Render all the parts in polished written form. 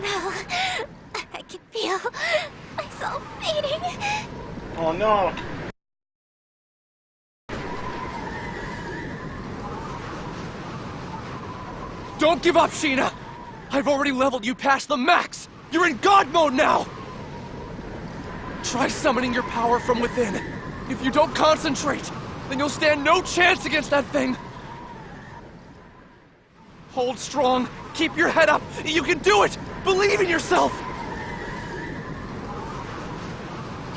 No, I can feel myself fading. Oh no! Don't give up, Sheena! I've already leveled you past the max! You're in God mode now! Try summoning your power from within. If you don't concentrate, then you'll stand no chance against that thing! Hold strong, keep your head up, you can do it! Believe in yourself!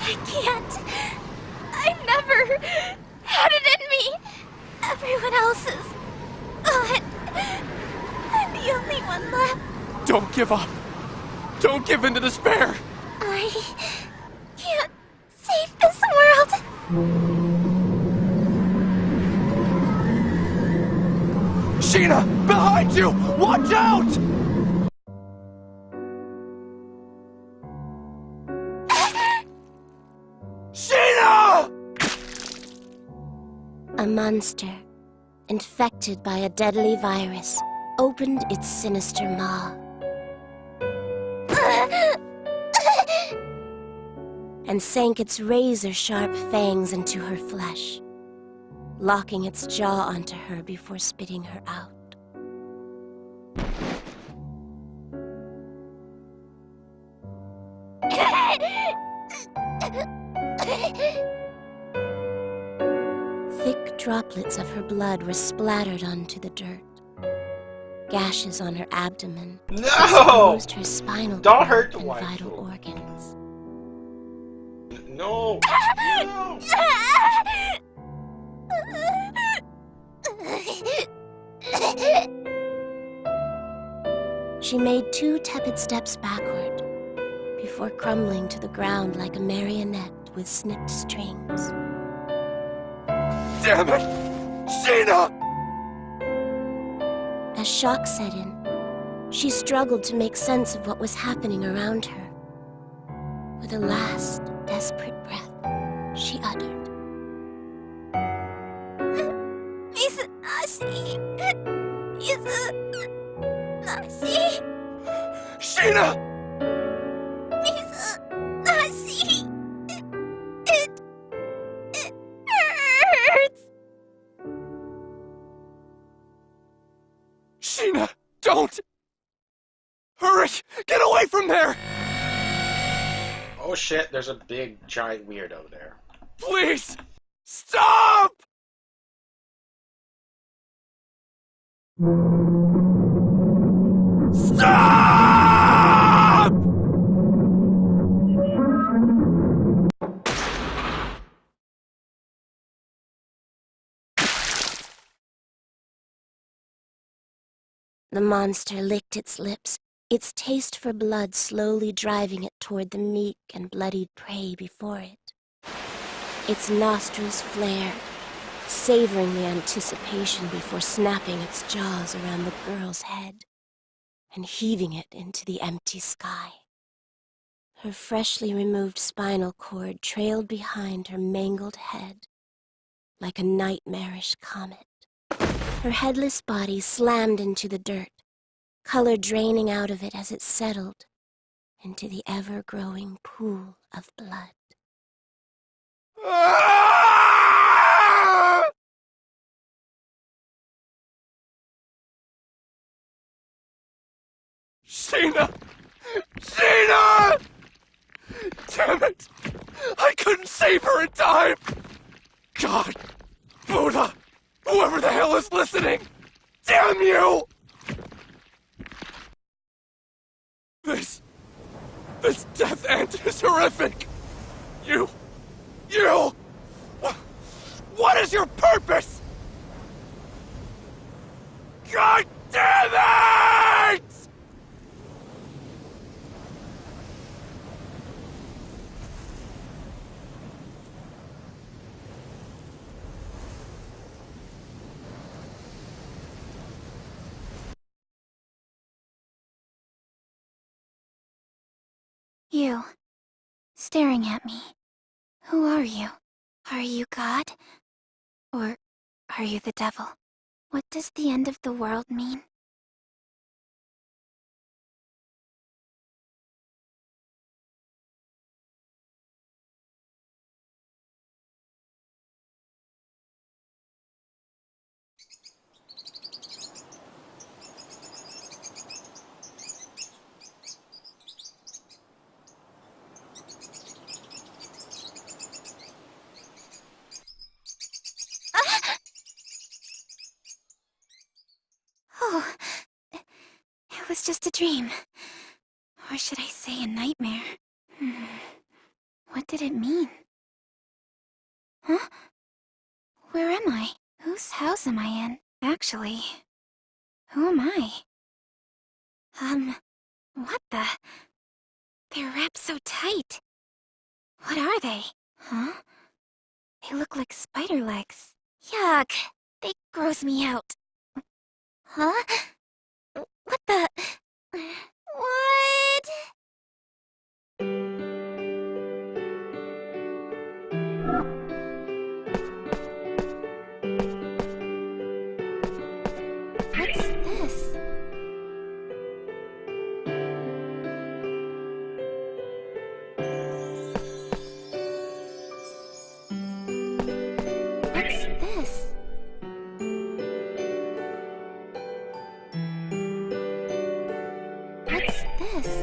I can't. I never had it in me. Everyone else is gone. I'm the only one left. Don't give up. Don't give in to despair! I can't save this world. Sheena! Behind you! Watch out! Sheena! A monster, infected by a deadly virus, opened its sinister maw. And sank its razor-sharp fangs into her flesh, locking its jaw onto her before spitting her out. Thick droplets of her blood were splattered onto the dirt. Gashes on her abdomen No! exposed her spinal Don't cord hurt the and wife. vital organs. No! No! She made 2 tepid steps backward before crumbling to the ground like a marionette with snipped strings. Damn it! Sheena! As shock set in, she struggled to make sense of what was happening around her. With a last, desperate breath, she uttered, Izanashi. Izanashi. Sheena! Izanashi. It hurts. Sheena, don't! Hurry! Get away from there! Oh shit, there's a big giant weirdo there. Please! Stop! Stop! The monster licked its lips, its taste for blood slowly driving it toward the meek and bloodied prey before it. Its nostrils flared, savoring the anticipation before snapping its jaws around the girl's head and heaving it into the empty sky. Her freshly removed spinal cord trailed behind her mangled head like a nightmarish comet. Her headless body slammed into the dirt, color draining out of it as it settled into the ever-growing pool of blood. Damn it! I couldn't save her in time! God! Buddha! Whoever the hell is listening! Damn you! This death end is horrific! You... What is your purpose? God damn it! You, staring at me. Who are you? Are you God? Or are you the devil? What does the end of the world mean? Oh, it was just a dream. Or should I say a nightmare? What did it mean? Huh? Where am I? Whose house am I in? Actually, who am I? What the? They're wrapped so tight. What are they? Huh? They look like spider legs. Yuck! They gross me out. Huh? What the? What? What's this? What's this? What's this?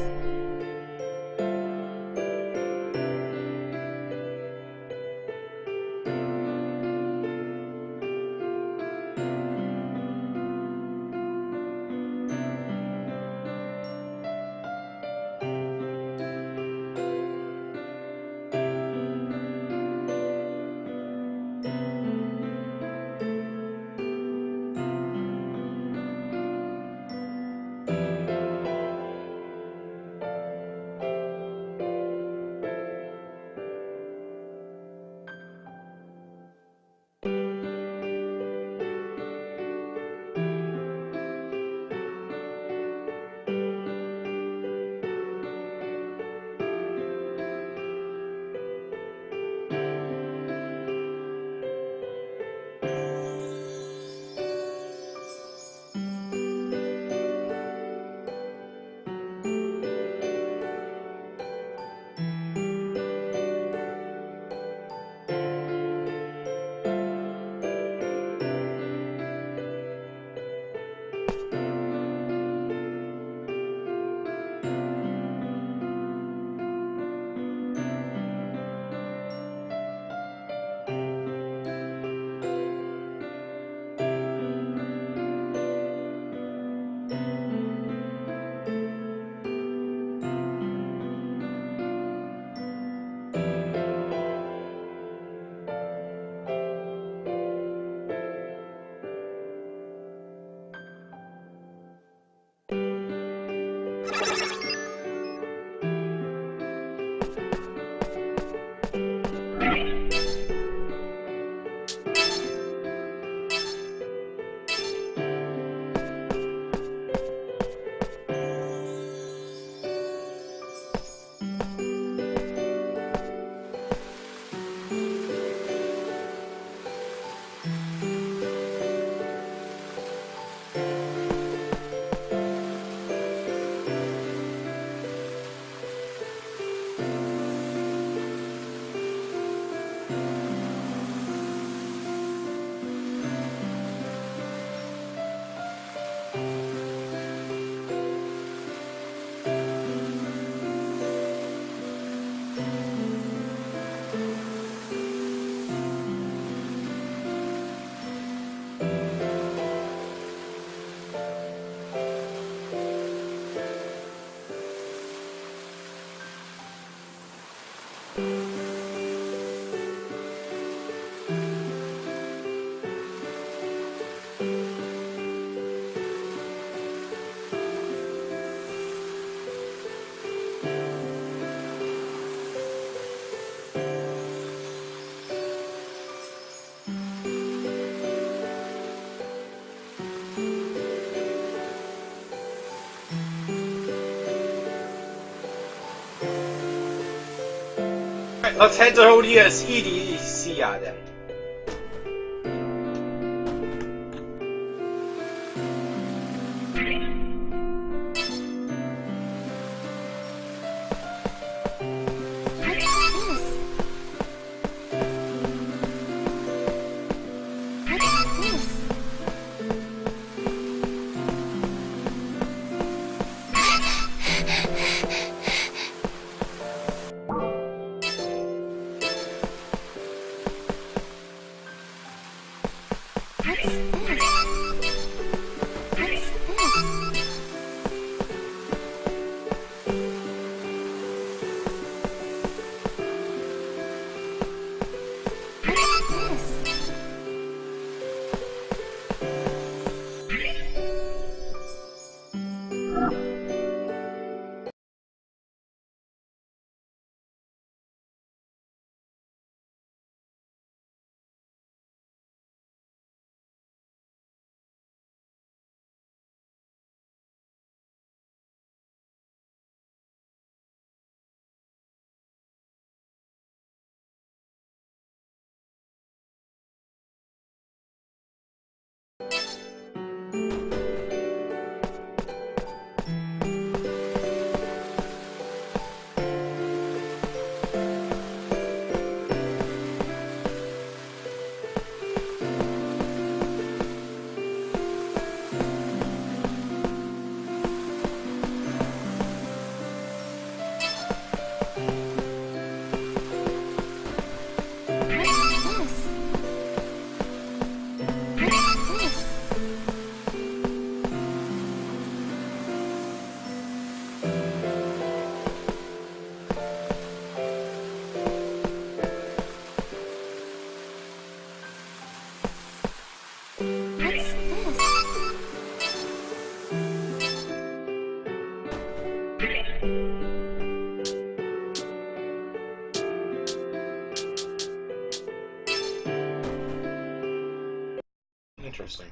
Let's head to ODS EDCA then. Interesting.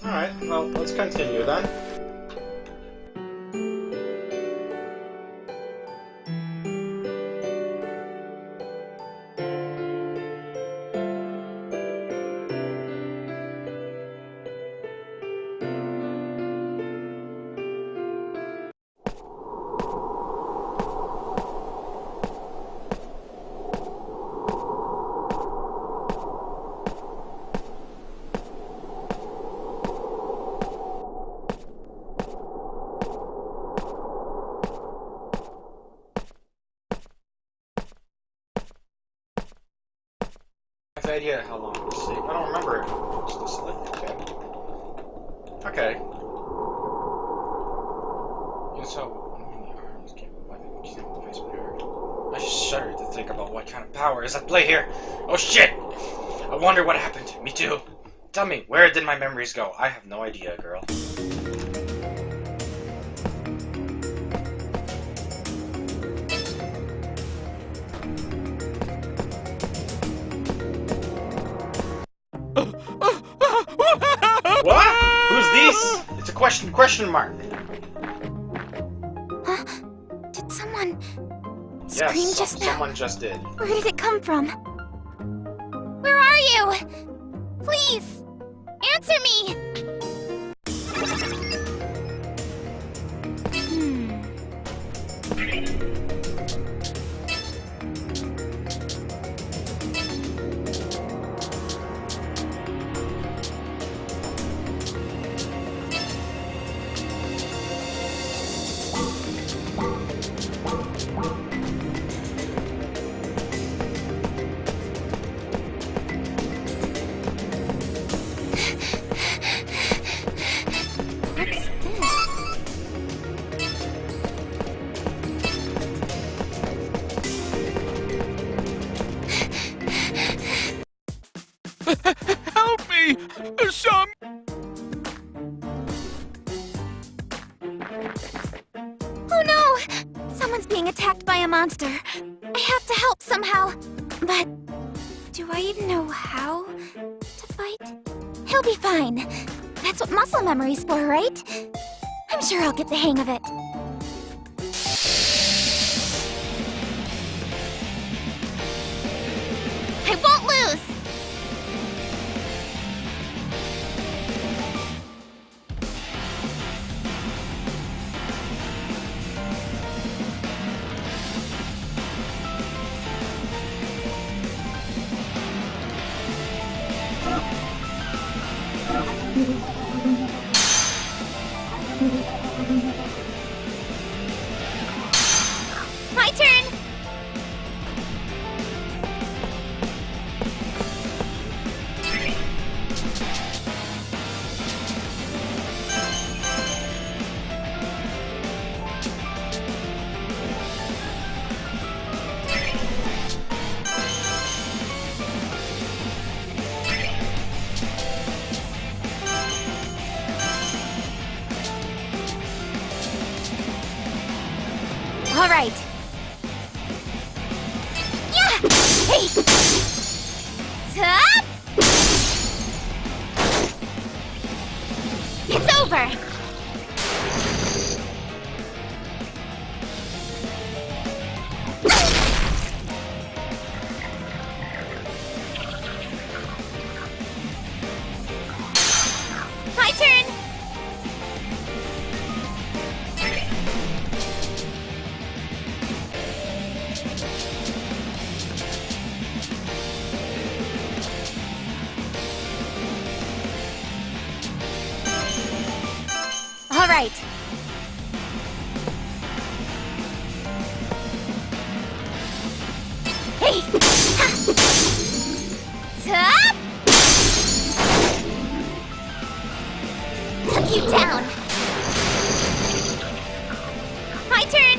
Alright, well, let's continue then. idea how long it was asleep. I don't remember if it was asleep. Okay. You saw many arms came weapon which the face with her. I shudder to think about what kind of power is at play here. Oh shit! I wonder what happened. Me too. Tell me, where did my memories go? I have no idea, girl. What? Who's this? It's a question mark. Huh? Did someone Yes, scream just now? someone just did. Where did it come from? Where are you? Please, answer me! What's this? Help me! Some... Oh no! Someone's being attacked by a monster. I have to help somehow. But do I even know how to fight? He'll be fine. That's what muscle memory's for, right? I'm sure I'll get the hang of it. I won't lose! My turn! All right. Yeah! Hey! Top! It's over! My turn! All right. Hey! Ha! Top! Took you down. My turn.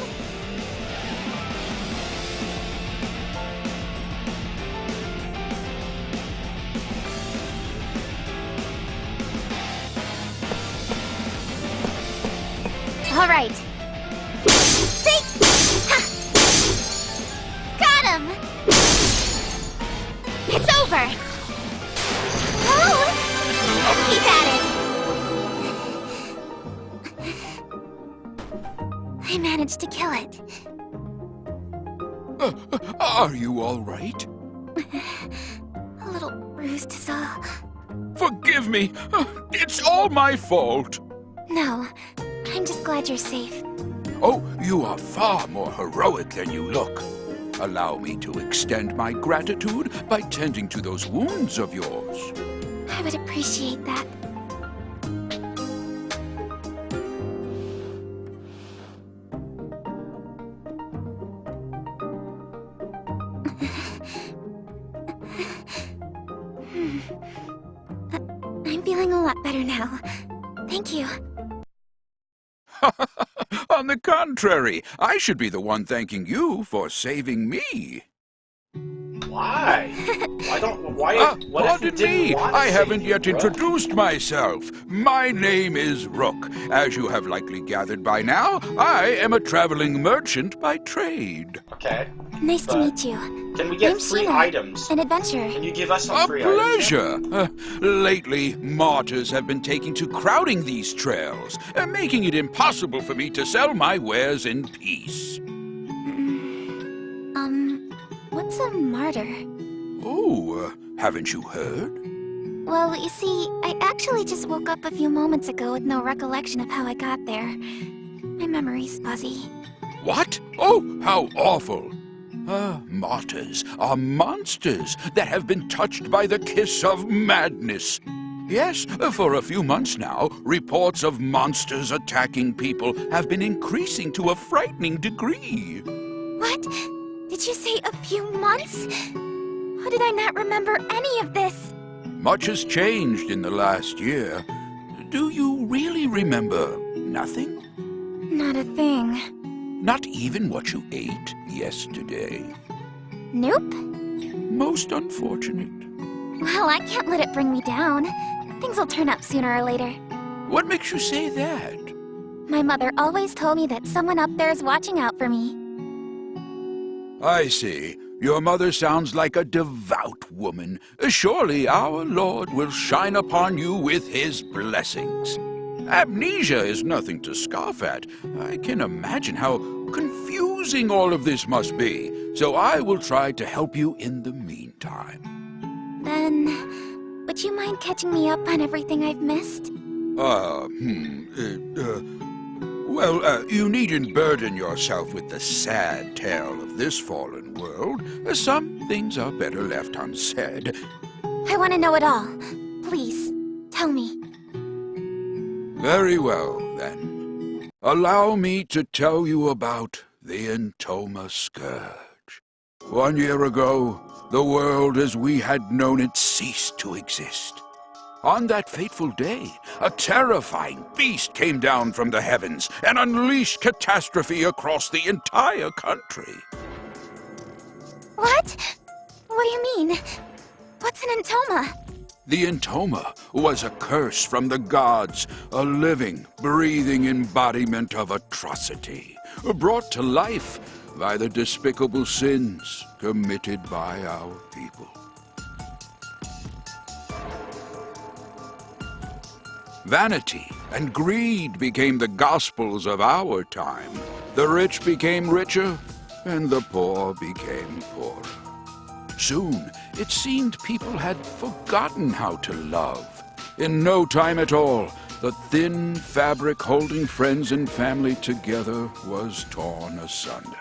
All right. See? Ha! Got him! It's over! Oh! Let's keep at it! I managed to kill it. Are you all right? A little bruised is all. Forgive me. It's all my fault. No, I'm just glad you're safe. Oh, you are far more heroic than you look. Allow me to extend my gratitude by tending to those wounds of yours. I would appreciate that. I'm feeling a lot better now. Thank you. On the contrary, I should be the one thanking you for saving me. Why? Why? What if you Pardon didn't me, want to I save haven't you, yet Rook? introduced myself. My name is Rook. As you have likely gathered by now, I am a traveling merchant by trade. Okay. Nice to But meet you. Can we get I'm free Sheena. items? An adventurer. Can you give us some A free items? pleasure. Lately, martyrs have been taking to crowding these trails, making it impossible for me to sell my wares in peace. What's a martyr? Oh, haven't you heard? Well, you see, I actually just woke up a few moments ago with no recollection of how I got there. My memory's fuzzy. What? Oh, how awful! Martyrs are monsters that have been touched by the kiss of madness. Yes, for a few months now, reports of monsters attacking people have been increasing to a frightening degree. What? Did you say a few months? How did I not remember any of this? Much has changed in the last year. Do you really remember nothing? Not a thing. Not even what you ate yesterday? Nope. Most unfortunate. Well, I can't let it bring me down. Things will turn up sooner or later. What makes you say that? My mother always told me that someone up there is watching out for me. I see. Your mother sounds like a devout woman. Surely our Lord will shine upon you with his blessings. Amnesia is nothing to scoff at. I can imagine how confusing all of this must be, so I will try to help you in the meantime. Then, would you mind catching me up on everything I've missed? Well, you needn't burden yourself with the sad tale of this fallen world. Some things are better left unsaid. I want to know it all. Please, tell me. Very well, then. Allow me to tell you about the Entoma Scourge. 1 year ago, the world as we had known it ceased to exist. On that fateful day, a terrifying beast came down from the heavens and unleashed catastrophe across the entire country. What? What do you mean? What's an entoma? The Entoma was a curse from the gods, a living, breathing embodiment of atrocity, brought to life by the despicable sins committed by our people. Vanity and greed became the gospels of our time. The rich became richer, and the poor became poorer. Soon, it seemed people had forgotten how to love. In no time at all, the thin fabric holding friends and family together was torn asunder.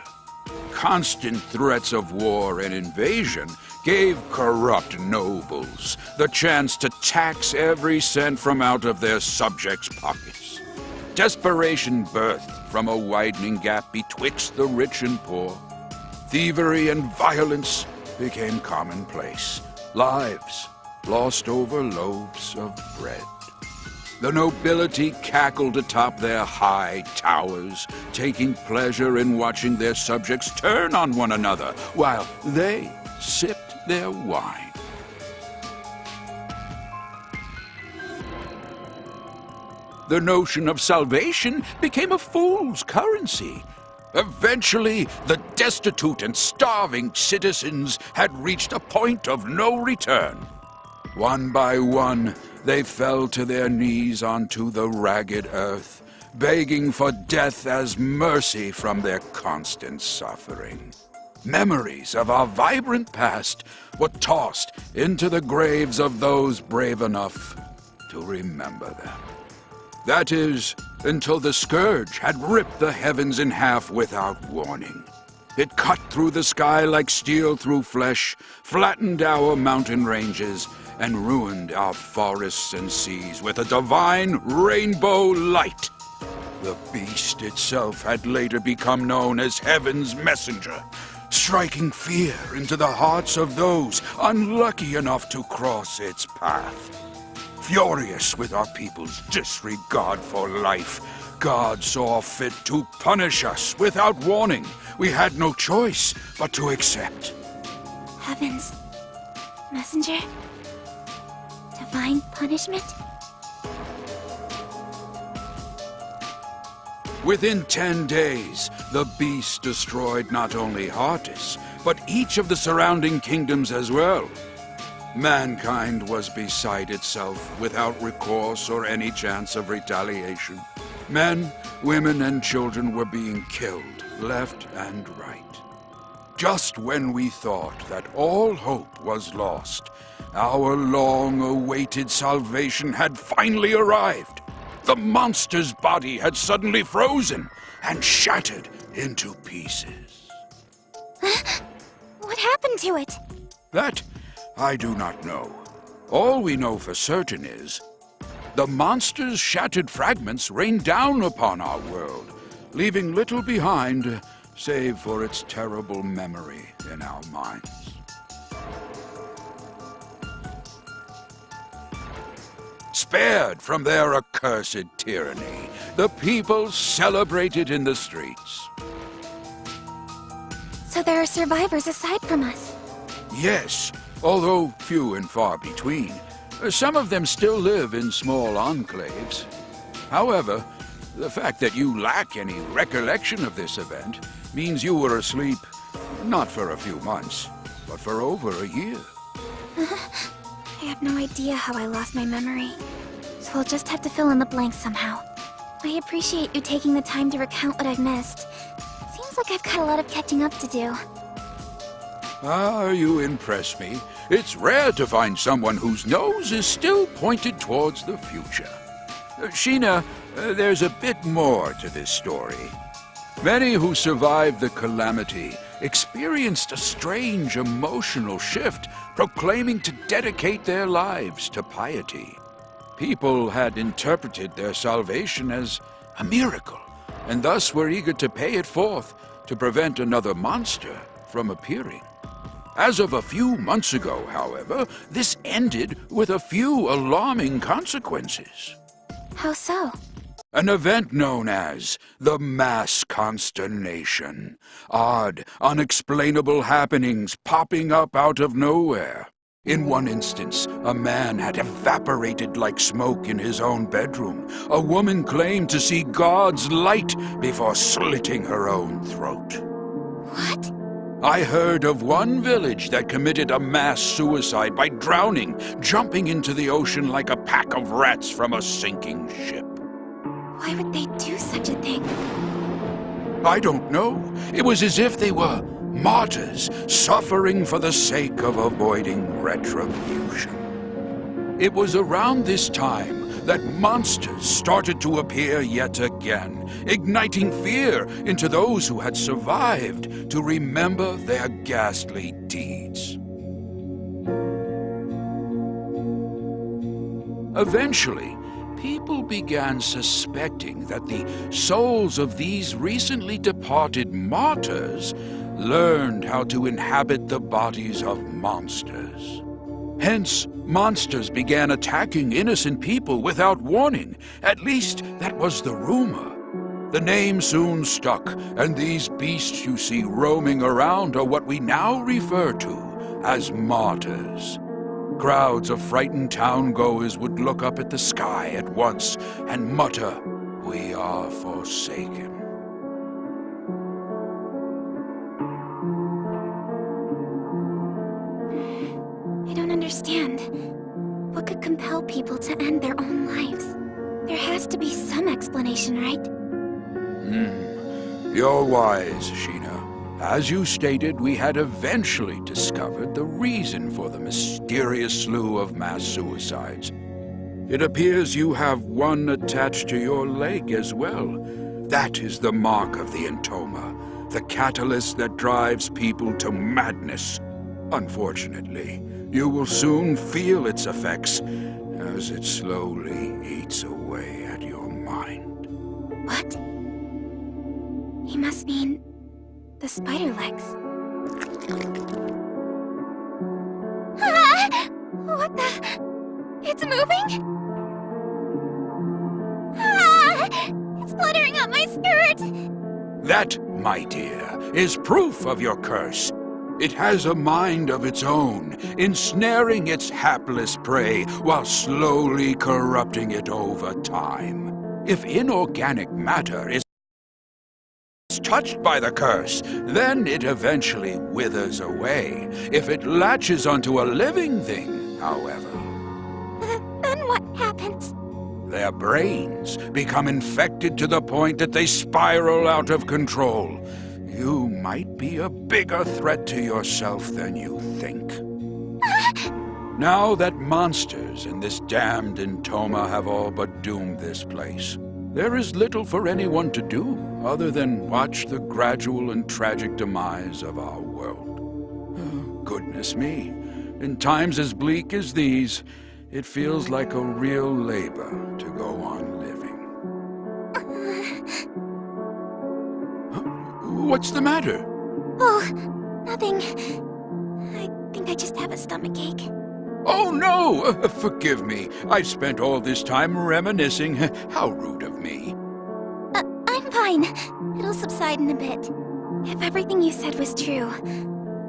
Constant threats of war and invasion gave corrupt nobles the chance to tax every cent from out of their subjects' pockets. Desperation birthed from a widening gap betwixt the rich and poor. Thievery and violence became commonplace. Lives lost over loaves of bread. The nobility cackled atop their high towers, taking pleasure in watching their subjects turn on one another while they sipped their wine. The notion of salvation became a fool's currency. Eventually, the destitute and starving citizens had reached a point of no return. One by one, they fell to their knees onto the ragged earth, begging for death as mercy from their constant suffering. Memories of our vibrant past were tossed into the graves of those brave enough to remember them. That is, until the scourge had ripped the heavens in half without warning. It cut through the sky like steel through flesh, flattened our mountain ranges, and ruined our forests and seas with a divine rainbow light. The beast itself had later become known as Heaven's Messenger, striking fear into the hearts of those unlucky enough to cross its path. Furious with our people's disregard for life, God saw fit to punish us without warning. We had no choice but to accept. Heavens. Messenger? Divine punishment? Within 10 days, the beast destroyed not only Heartis, but each of the surrounding kingdoms as well. Mankind was beside itself, without recourse or any chance of retaliation. Men, women, and children were being killed, left and right. Just when we thought that all hope was lost, our long-awaited salvation had finally arrived. The monster's body had suddenly frozen and shattered into pieces. What happened to it? That I do not know. All we know for certain is the monster's shattered fragments rained down upon our world, leaving little behind save for its terrible memory in our minds. Spared from their accursed tyranny, the people celebrated in the streets. So there are survivors aside from us. Yes, although few and far between. Some of them still live in small enclaves. However, the fact that you lack any recollection of this event means you were asleep not for a few months, but for over a year. I have no idea how I lost my memory, so I'll just have to fill in the blanks somehow. I appreciate you taking the time to recount what I've missed. Seems like I've got a lot of catching up to do. Ah, you impress me. It's rare to find someone whose nose is still pointed towards the future. Sheena, there's a bit more to this story. Many who survived the calamity experienced a strange emotional shift, proclaiming to dedicate their lives to piety. People had interpreted their salvation as a miracle, and thus were eager to pay it forth to prevent another monster from appearing. As of a few months ago, however, this ended with a few alarming consequences. How so? An event known as the Mass Consternation. Odd, unexplainable happenings popping up out of nowhere. In one instance, a man had evaporated like smoke in his own bedroom. A woman claimed to see God's light before slitting her own throat. What? I heard of one village that committed a mass suicide by drowning, jumping into the ocean like a pack of rats from a sinking ship. Why would they do such a thing? I don't know. It was as if they were martyrs suffering for the sake of avoiding retribution. It was around this time that monsters started to appear yet again, igniting fear into those who had survived to remember their ghastly deeds. Eventually, people began suspecting that the souls of these recently departed martyrs learned how to inhabit the bodies of monsters. Hence, monsters began attacking innocent people without warning. At least, that was the rumor. The name soon stuck, and these beasts you see roaming around are what we now refer to as martyrs. Crowds of frightened town-goers would look up at the sky at once and mutter, "We are forsaken." I don't understand. What could compel people to end their own lives? There has to be some explanation, right? You're wise, Sheena. As you stated, we had eventually discovered the reason for the mysterious slew of mass suicides. It appears you have one attached to your leg as well. That is the mark of the entoma, the catalyst that drives people to madness. Unfortunately, you will soon feel its effects as it slowly eats away at your mind. What? He must mean the spider legs. Ah! What the? It's moving? Ah! It's fluttering up my skirt! That, my dear, is proof of your curse. It has a mind of its own, ensnaring its hapless prey while slowly corrupting it over time. If inorganic matter is touched by the curse, then it eventually withers away. If it latches onto a living thing, however, Then what happens? their brains become infected to the point that they spiral out of control. You might be a bigger threat to yourself than you think. Now that monsters in this damned Intoma have all but doomed this place, there is little for anyone to do other than watch the gradual and tragic demise of our world. Oh, goodness me, in times as bleak as these, it feels like a real labor to go on living. What's the matter? Oh, nothing. I think I just have a stomachache. Oh no! Forgive me. I've spent all this time reminiscing. How rude of me. I'm fine. It'll subside in a bit. If everything you said was true,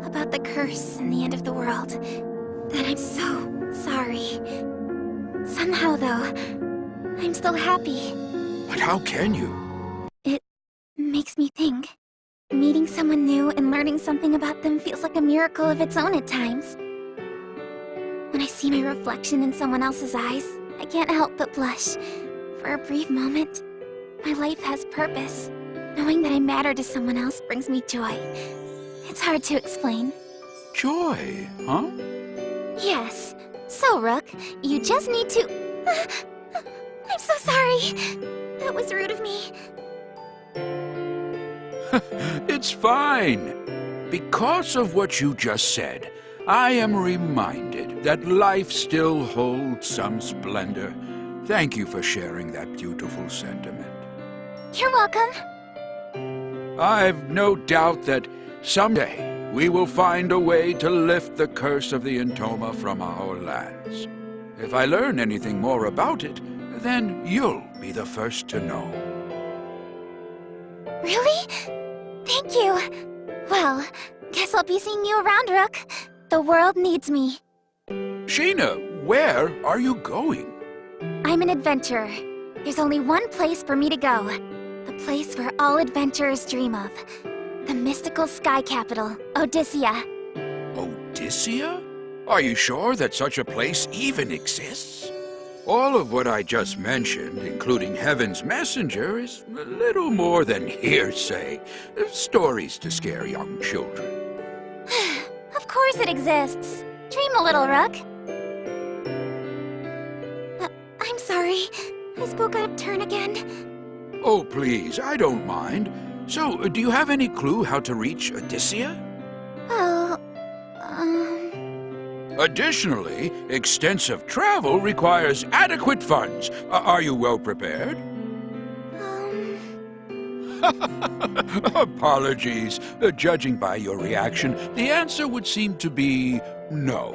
about the curse and the end of the world, then I'm so sorry. Somehow, though, I'm still happy. But how can you? It makes me think. Meeting someone new and learning something about them feels like a miracle of its own at times. When I see my reflection in someone else's eyes, I can't help but blush. For a brief moment, my life has purpose. Knowing that I matter to someone else brings me joy. It's hard to explain. Joy, huh? Yes. So, Rook, you just need to... I'm so sorry. That was rude of me. It's fine. Because of what you just said, I am reminded that life still holds some splendor. Thank you for sharing that beautiful sentiment. You're welcome. I've no doubt that someday we will find a way to lift the curse of the Intoma from our lands. If I learn anything more about it, then you'll be the first to know. Really? Thank you. Well, guess I'll be seeing you around, Rook. The world needs me. Sheena, where are you going? I'm an adventurer. There's only one place for me to go. The place where all adventurers dream of. The mystical sky capital, Odyssea. Odyssea? Are you sure that such a place even exists? All of what I just mentioned, including Heaven's Messenger, is a little more than hearsay. Stories to scare young children. Of course it exists. Dream a little, Rook. I'm sorry. I spoke out of turn again. Oh, please, I don't mind. So, do you have any clue how to reach Odyssea? Well, Additionally, extensive travel requires adequate funds. Are you well prepared? Apologies. Judging by your reaction, the answer would seem to be no.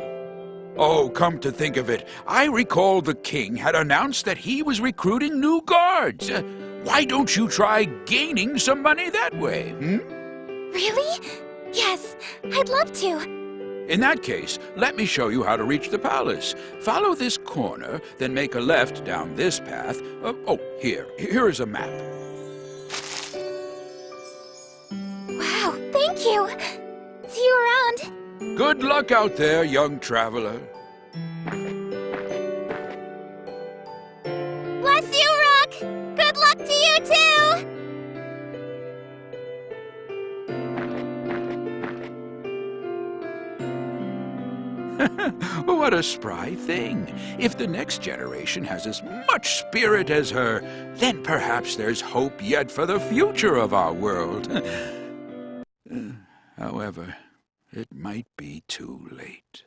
Oh, come to think of it, I recall the king had announced that he was recruiting new guards. Why don't you try gaining some money that way, Really? Yes, I'd love to. In that case, let me show you how to reach the palace. Follow this corner, then make a left down this path. Here is a map. Wow, thank you. See you around. Good luck out there, young traveler. Bless you, Rook. Good luck to you too. What a spry thing. If the next generation has as much spirit as her, then perhaps there's hope yet for the future of our world. However, it might be too late.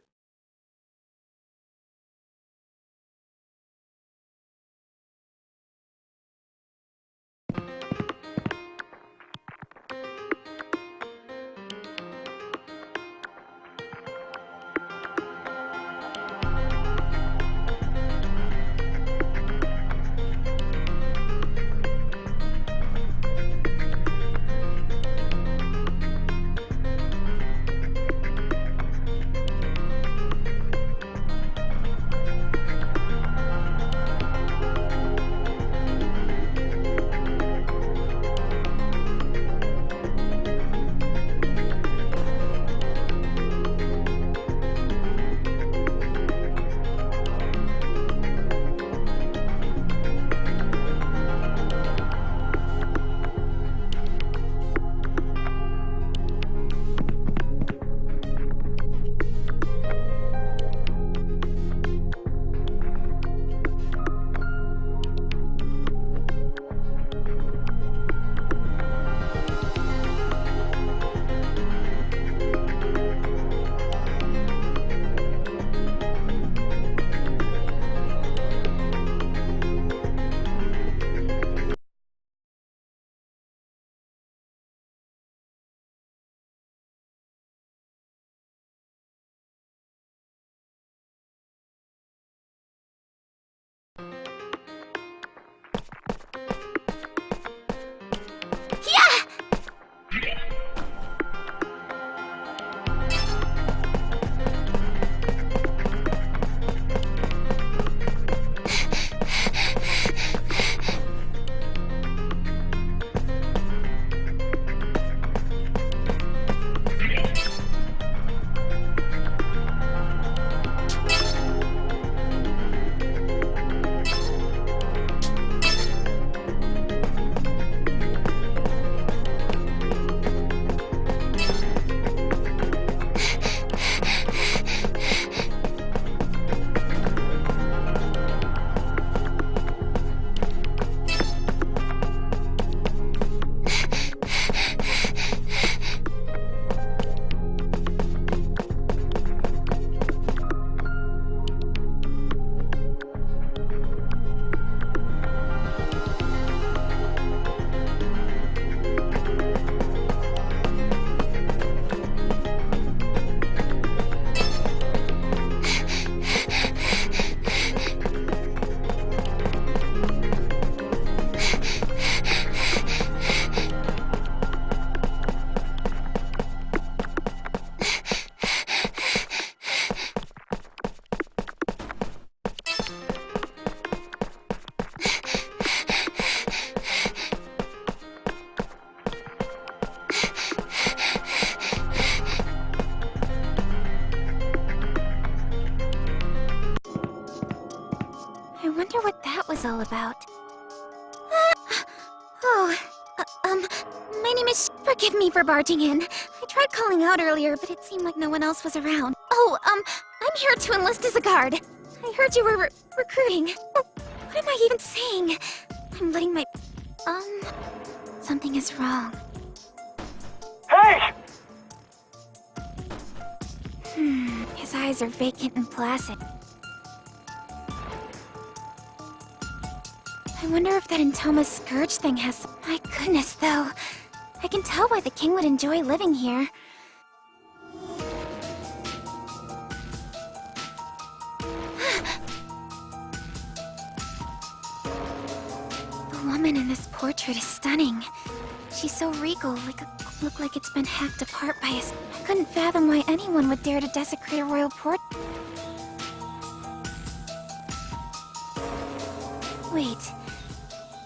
I wonder what that was all about. My name is Forgive me for barging in. I tried calling out earlier, but it seemed like no one else was around. I'm here to enlist as a guard. I heard you were recruiting. What am I even saying? I'm letting my... Something is wrong. Hey! His eyes are vacant and placid. I wonder if that Entoma Scourge thing has... My goodness, though. I can tell why the king would enjoy living here. The woman in this portrait is stunning. She's so regal, look like it's been hacked apart by us. I couldn't fathom why anyone would dare to desecrate a royal portrait. Wait,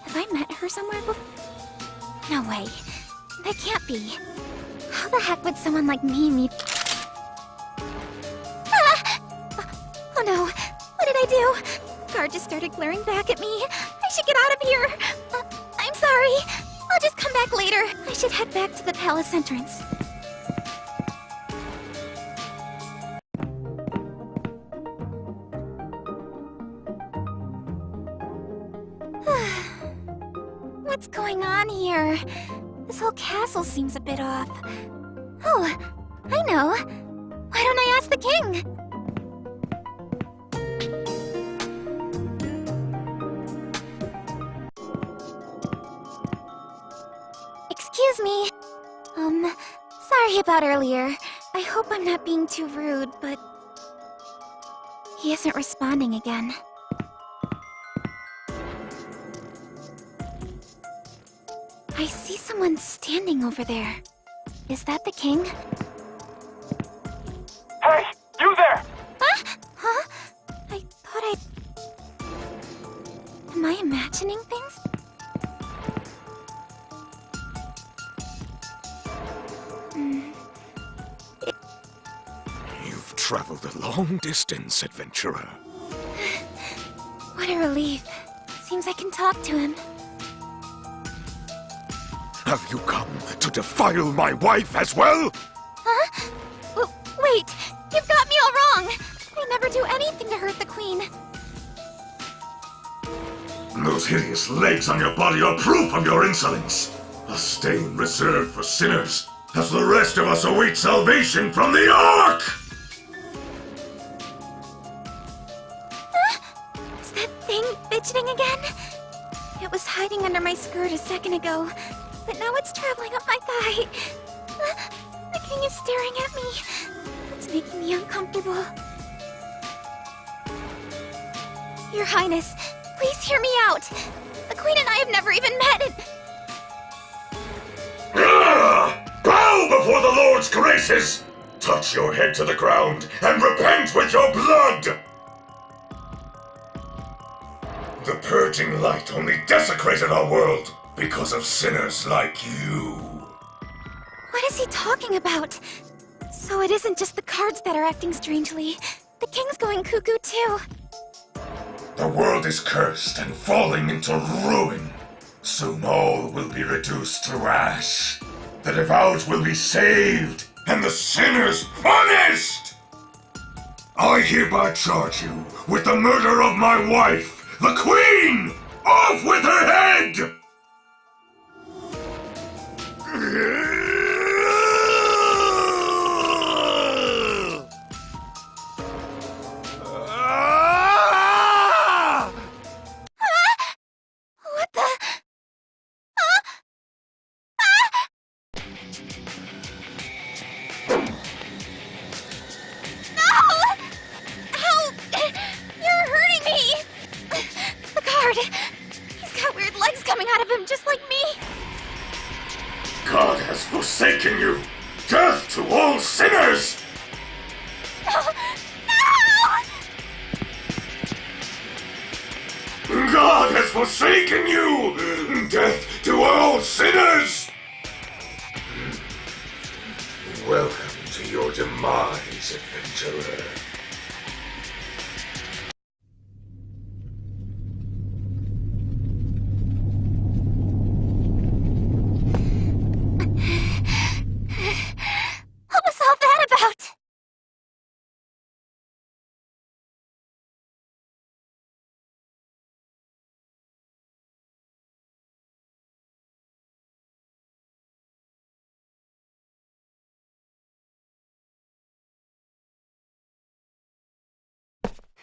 have I met her somewhere before? No way. That can't be. How the heck would someone like me meet... Ah! Oh no, what did I do? Guard just started glaring back at me. I should get out of here. I'm sorry. I'll just come back later. I should head back to the palace entrance. What's going on here? This whole castle seems a bit off. Oh, I know. Why don't I ask the king? Excuse me. Sorry about earlier. I hope I'm not being too rude, but... He isn't responding again. I see someone standing over there. Is that the king? Hey! You there! Huh? I thought I... Am I imagining things? You've traveled a long distance, adventurer. What a relief. Seems I can talk to him. Have you come to defile my wife as well? Huh? Wait! You've got me all wrong! I never do anything to hurt the queen. Those hideous legs on your body are proof of your insolence. A stain reserved for sinners, as the rest of us await salvation from the Ark! Is that thing fidgeting again? It was hiding under my skirt a second ago, but now it's traveling up my thigh. The king is staring at me. It's making me uncomfortable. Your Highness, please hear me out. The queen and I have never even met and... Bow before the Lord's graces! Touch your head to the ground and repent with your blood! The purging light only desecrated our world because of sinners like you. What is he talking about? So it isn't just the cards that are acting strangely. The king's going cuckoo too. The world is cursed and falling into ruin. Soon all will be reduced to ash. The devout will be saved, and the sinners punished! I hereby charge you with the murder of my wife, the Queen! Off with her head! What the... No! Help! You're hurting me! The guard! He's got weird legs coming out of him, just like me! God has forsaken you! Death to all sinners! No! God has forsaken you! Death to all sinners! Welcome to your demise, adventurer.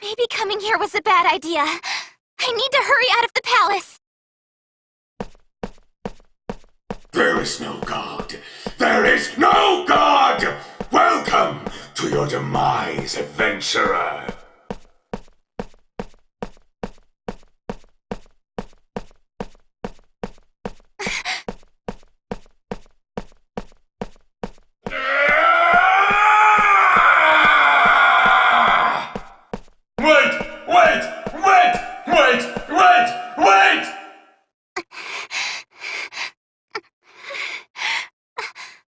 Maybe coming here was a bad idea. I need to hurry out of the palace. There is no God. There is no God! Welcome to your demise, adventurer. Wait!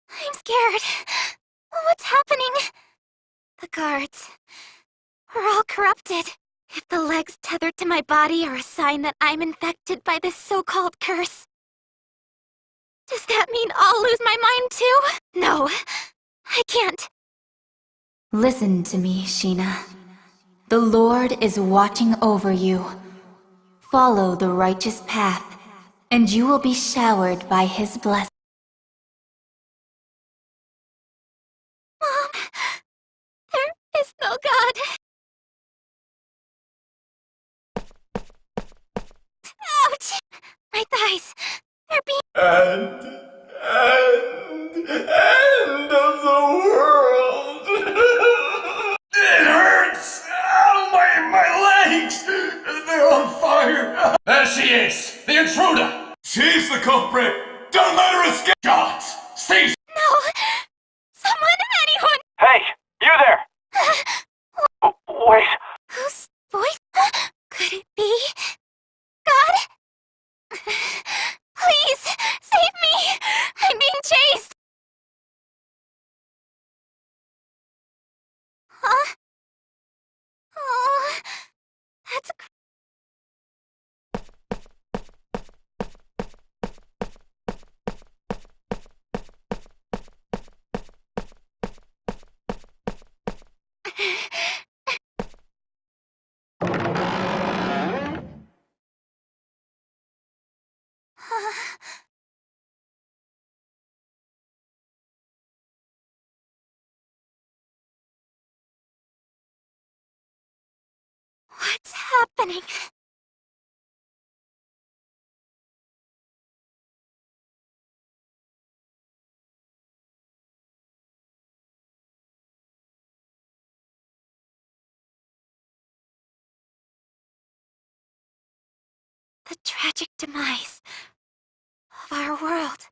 I'm scared. What's happening? The guards are all corrupted. If the legs tethered to my body are a sign that I'm infected by this so-called curse, does that mean I'll lose my mind too? No, I can't. Listen to me, Sheena. The Lord is watching over you. Follow the righteous path, and you will be showered by His blessing. Mom, there is no God. Ouch! My thighs, they're being... End of the world. It hurts. Ow, my legs. They're on fire. There she is! The intruder! She's the culprit. Don't let her escape. Guards! Seize! No! Someone, anyone! Hey, you there! Wait. Whose voice? Could it be? God? Please, save me! I'm being chased! Huh? Oh, that's... What's happening? The tragic demise of our world.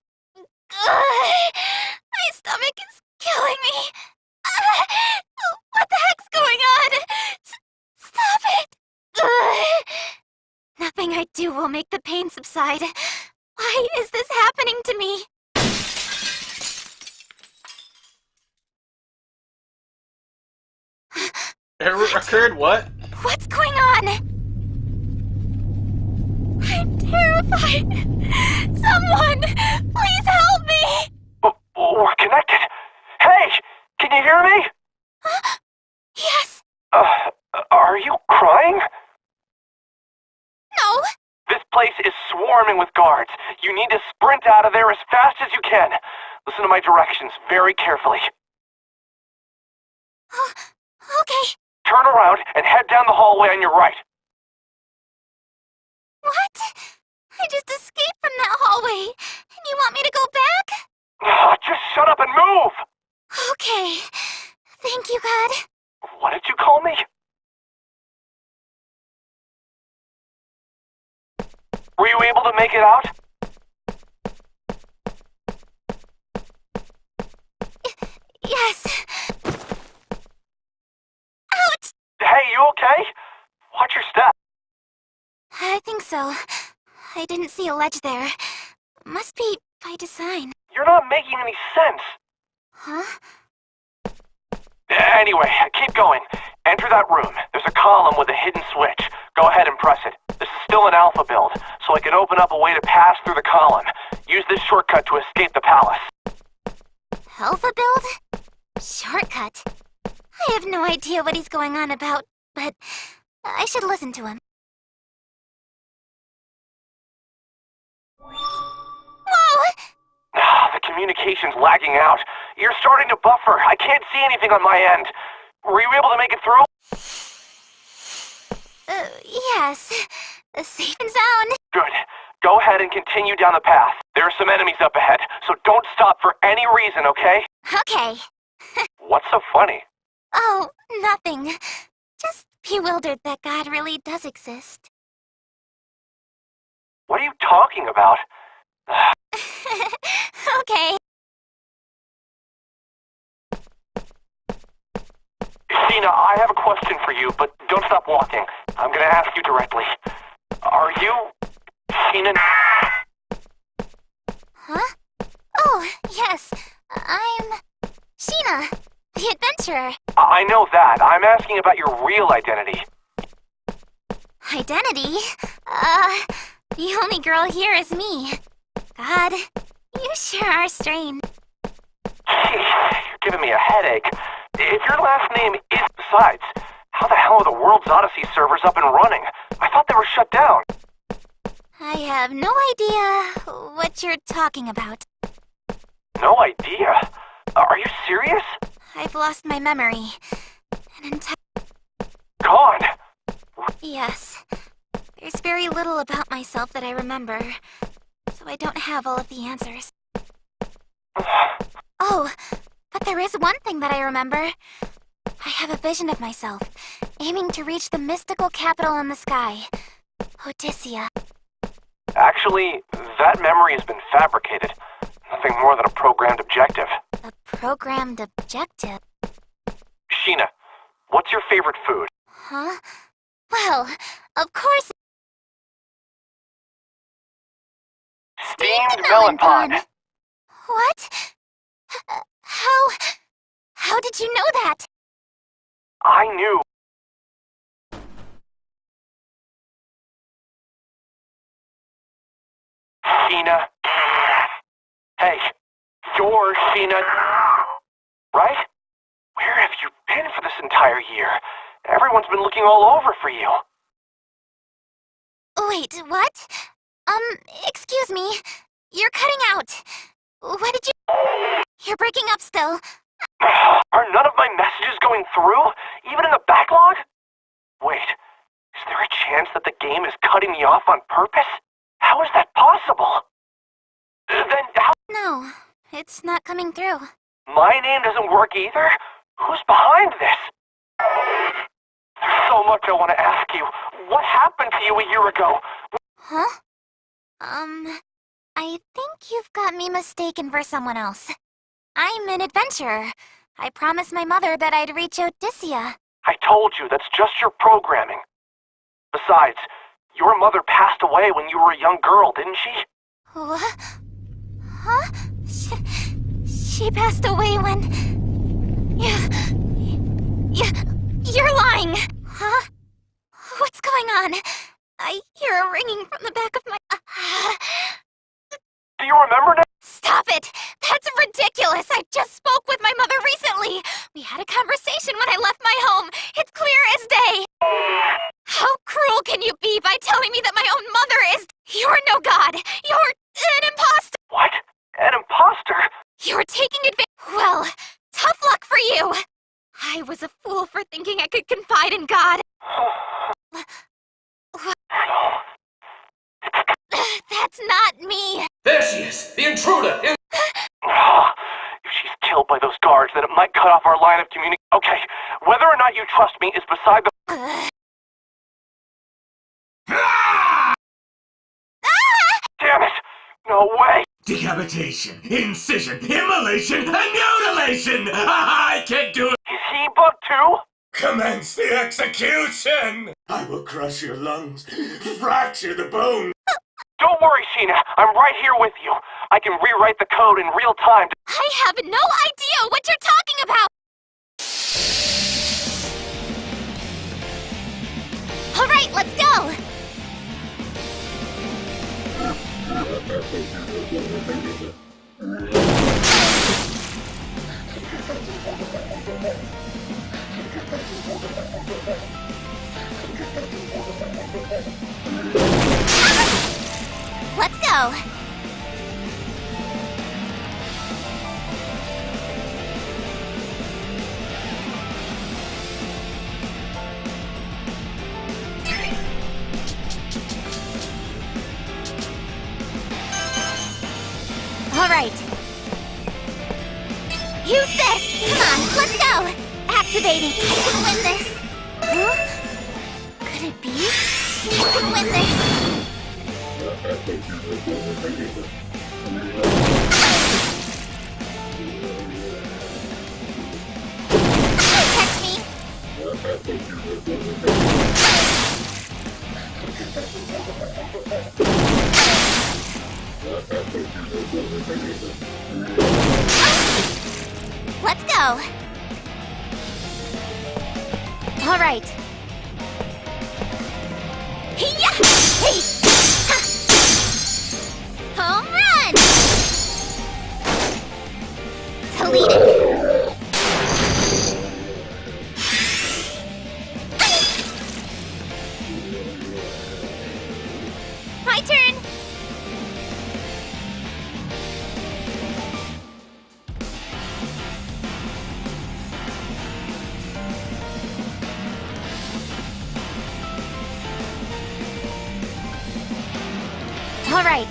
My stomach is killing me. What the heck's going on? Stop it! Nothing I do will make the pain subside. Why is this happening to me? It occurred what? What's going on? I'm terrified. Someone, please help me! We're connected. Hey, can you hear me? Yes. Are you crying? No. This place is swarming with guards. You need to sprint out of there as fast as you can. Listen to my directions very carefully. Okay. Turn around and head down the hallway on your right. What? I just escaped from that hallway. And you want me to go back? Just shut up and move! Okay. Thank you, God. What did you call me? Were you able to make it out? Yes. Ouch! Hey, you okay? Watch your step. I think so. I didn't see a ledge there. Must be by design. You're not making any sense. Huh? Anyway, keep going. Enter that room. There's a column with a hidden switch. Go ahead and press it. This is still an alpha build, so I can open up a way to pass through the column. Use this shortcut to escape the palace. Alpha build? Shortcut. I have no idea what he's going on about, but I should listen to him. Whoa! The communication's lagging out. You're starting to buffer. I can't see anything on my end. Were you able to make it through? Yes. Safe and sound. Good. Go ahead and continue down the path. There are some enemies up ahead, so don't stop for any reason, okay? Okay. What's so funny? Oh, nothing. Just bewildered that God really does exist. What are you talking about? Okay. Sheena, I have a question for you, but don't stop walking. I'm gonna ask you directly. Are you... Sheena? Huh? Oh, yes. I'm... Sheena, the adventurer. I know that. I'm asking about your real identity. Identity? The only girl here is me. God, you sure are strange. You're giving me a headache. If your last name is... Besides, how the hell are the World's Odyssey servers up and running? I thought they were shut down. I have no idea what you're talking about. No idea? Are you serious? I've lost my memory. An entire... Gone? Yes. There's very little about myself that I remember, so I don't have all of the answers. Oh, but there is one thing that I remember. I have a vision of myself, aiming to reach the mystical capital in the sky, Odyssea. Actually, that memory has been fabricated. Nothing more than a programmed objective. A programmed objective? Sheena, what's your favorite food? Huh? Well, of course... Steamed melon pod. What? How did you know that? I knew. Sheena. Hey, you're Sheena, right? Where have you been for this entire year? Everyone's been looking all over for you. Wait, what? Excuse me. You're cutting out. What did you... You're breaking up still. Are none of my messages going through? Even in the backlog? Wait, is there a chance that the game is cutting me off on purpose? How is that possible? Then how... No, it's not coming through. My name doesn't work either? Who's behind this? There's so much I want to ask you. What happened to you a year ago? Huh? I think you've got me mistaken for someone else. I'm an adventurer. I promised my mother that I'd reach Odyssea. I told you, that's just your programming. Besides, your mother passed away when you were a young girl, didn't she? What? Huh? She passed away when... You're lying! Huh? What's going on? I hear a ringing from the back of my... Do you remember now? Stop it! That's ridiculous! I just spoke with my mother recently! We had a conversation when I left my home! It's clear as day! How cruel can you be by telling me that my own mother is... You're no god! You're an imposter! What? An imposter? You're taking advantage... Well, tough luck for you! I was a fool for thinking I could confide in God. That's not me! There she is! The intruder! If she's killed by those guards, then it might cut off our line of communication. Okay, whether or not you trust me is beside the... Damn it! No way! Decapitation, incision, immolation, and mutilation! I can't do it! Is he bugged too? Commence the execution! I will crush your lungs, fracture the bone. Don't worry, Sheena. I'm right here with you. I can rewrite the code in real time. I have no idea what you're talking about! Alright, let's go! Let's go! Use this! Come on, let's go! Activating! I can win this! Huh? Could it be? I can win this! Catch me! Let's go! All right. Hey-ya! Hey! Ha! Home run! Deleted. My turn! All right.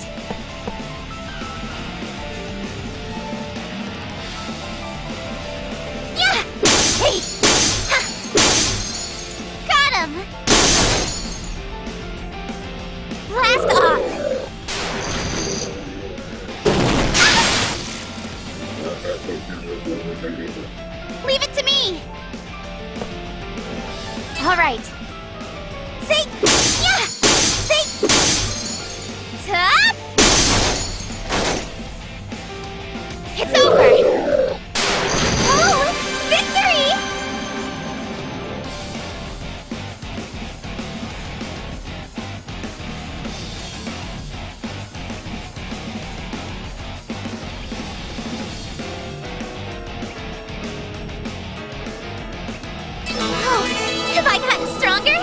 Yeah! Hey! Ha! Got him! Blast off! Leave it to me! All right. Say, yeah! Say, top! It's over! Oh, victory! Oh, have I gotten stronger?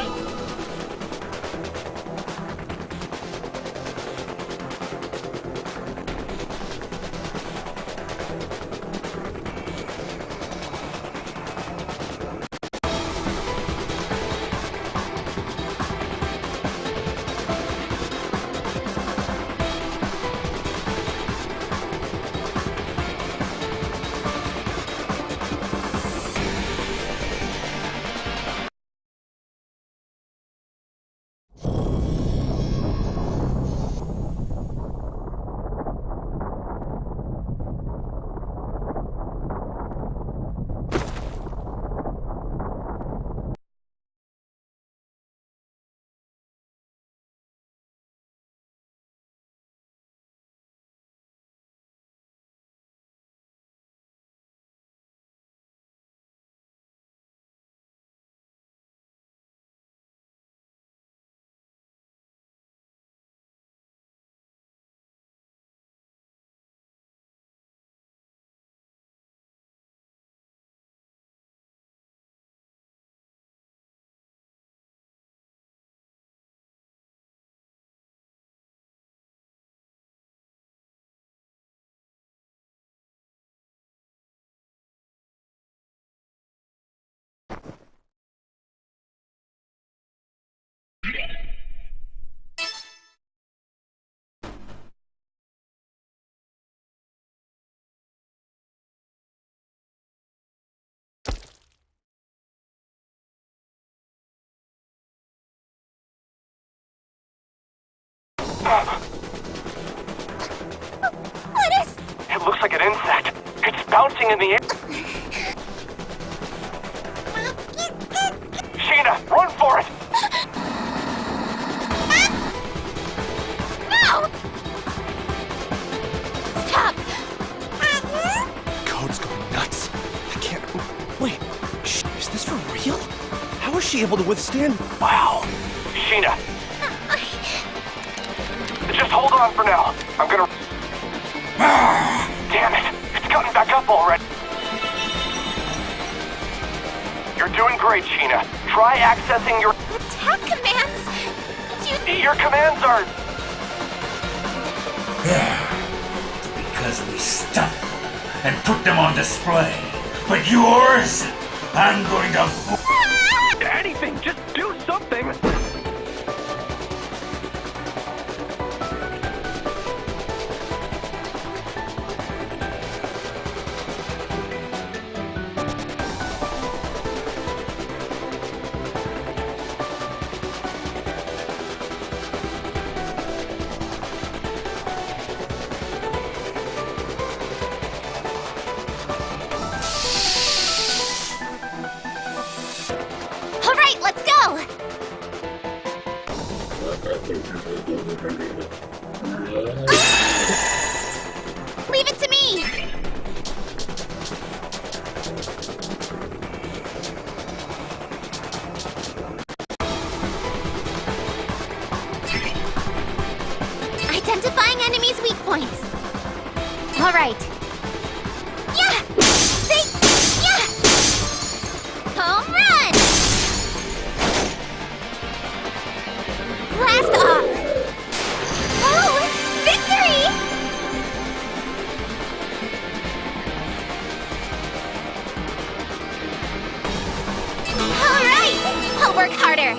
What is... It looks like an insect. It's bouncing in the air. Sheena, run for it! No! Stop! Code's going nuts. I can't... Wait, is this for real? How is she able to withstand... Wow. Sheena. Just hold on for now. I'm gonna... Damn it! It's gotten back up already. You're doing great, Sheena. Try accessing your... Attack commands! Your commands are... Because we stuck and put them on display. But yours, I'm going to... Anything, just do something! Leave it to me! Identifying enemies' weak points. All right. Yeah! Say, yeah! Home run! Blast off! Oh, victory! All right! I'll work harder.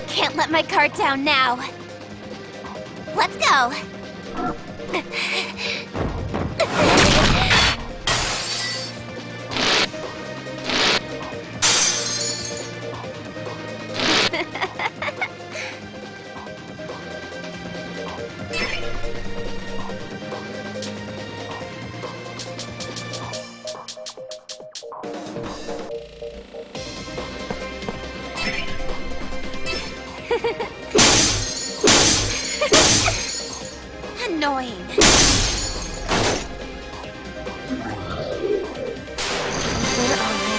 Can't let my guard down now. Let's go. Annoying. We're already.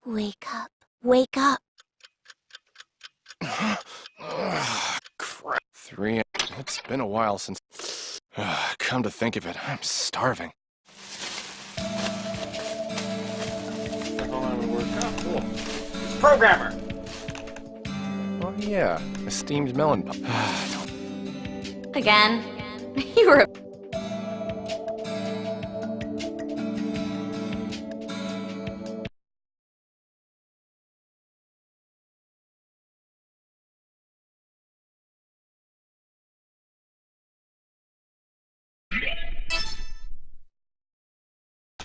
Wake up. Wake up. Crap. 3. It's been a while since... Come to think of it, I'm starving. Cool. Programmer! Oh yeah, a steamed melon pop. Again? You were...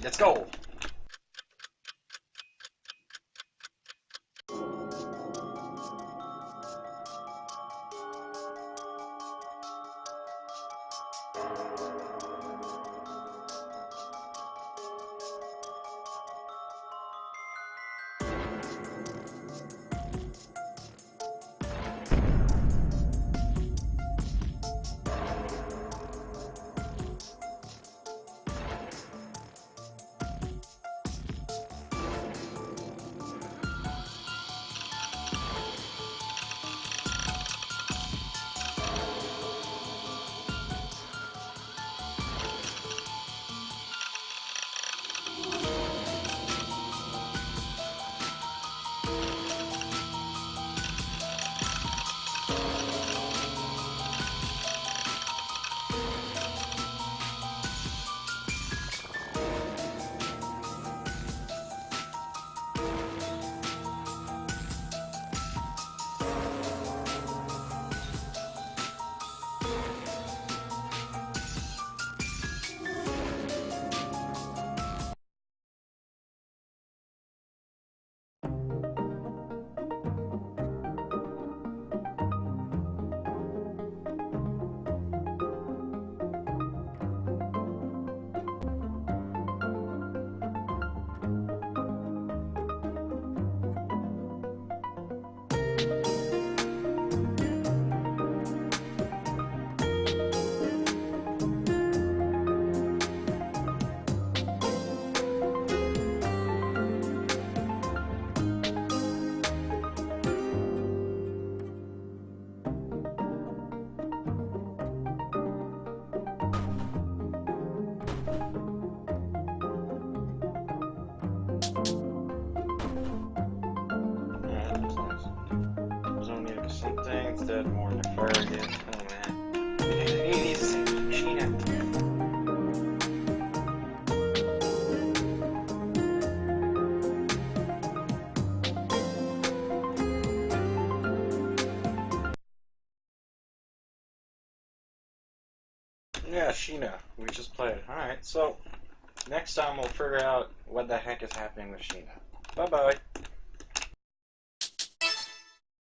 Let's go! Something instead more nefarious. Oh man. It is Sheena. Yeah, Sheena. We just played. Alright, so next time we'll figure out what the heck is happening with Sheena. Bye bye.